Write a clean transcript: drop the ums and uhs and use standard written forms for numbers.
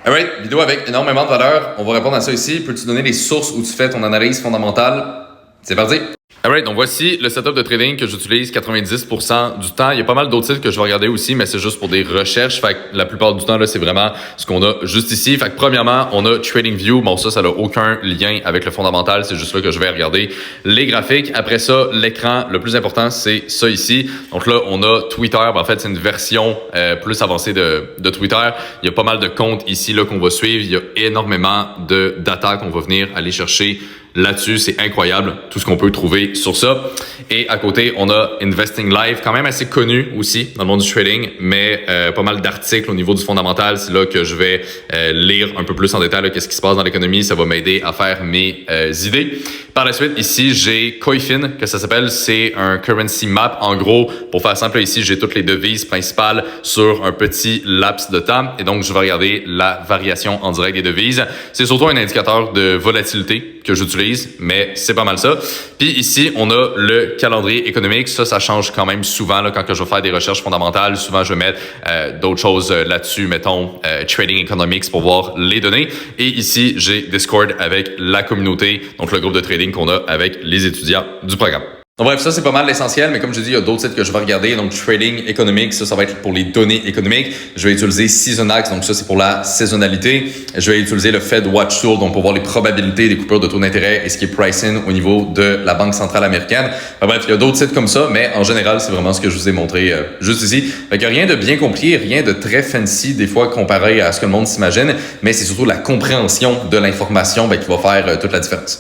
Alright, vidéo avec énormément de valeur. On va répondre à ça ici. Peux-tu donner les sources où tu fais ton analyse fondamentale? C'est parti! Alright, donc voici le setup de trading que j'utilise 90% du temps. Il y a pas mal d'autres sites que je vais regarder aussi, mais c'est juste pour des recherches. Fait que la plupart du temps, là, c'est vraiment ce qu'on a juste ici. Fait que premièrement, on a TradingView. Bon, ça n'a aucun lien avec le fondamental. C'est juste là que je vais regarder les graphiques. Après ça, l'écran, le plus important, c'est ça ici. Donc là, on a Twitter. En fait, c'est une version plus avancée de Twitter. Il y a pas mal de comptes ici là qu'on va suivre. Il y a énormément de data qu'on va venir aller chercher là-dessus. C'est incroyable tout ce qu'on peut trouver sur ça. Et à côté, on a Investing Live, quand même assez connu aussi dans le monde du trading, mais pas mal d'articles au niveau du fondamental. C'est là que je vais lire un peu plus en détail qu'est-ce qui se passe dans l'économie. Ça va m'aider à faire mes idées. Par la suite, ici, j'ai Coifin, que ça s'appelle. C'est un currency map. En gros, pour faire simple, ici, j'ai toutes les devises principales sur un petit laps de temps. Et donc, je vais regarder la variation en direct des devises. C'est surtout un indicateur de volatilité que j'utilise, mais c'est pas mal ça. Puis ici, on a le calendrier économique. Ça change quand même souvent là, quand que je vais faire des recherches fondamentales. Souvent, je vais mettre d'autres choses là-dessus, mettons Trading Economics pour voir les données. Et ici, j'ai Discord avec la communauté, donc le groupe de trading qu'on a avec les étudiants du programme. Donc bref, ça c'est pas mal l'essentiel, mais comme je dis, il y a d'autres sites que je vais regarder. Donc Trading Economics, ça va être pour les données économiques. Je vais utiliser Seasonax, donc ça c'est pour la saisonnalité. Je vais utiliser le Fed Watch Tool, donc pour voir les probabilités des coupures de taux d'intérêt et ce qui est pricing au niveau de la Banque centrale américaine. Enfin, bref, il y a d'autres sites comme ça, mais en général, c'est vraiment ce que je vous ai montré juste ici. Fait qu'il n'y a rien de bien compliqué, rien de très fancy des fois comparé à ce que le monde s'imagine, mais c'est surtout la compréhension de l'information qui va faire toute la différence.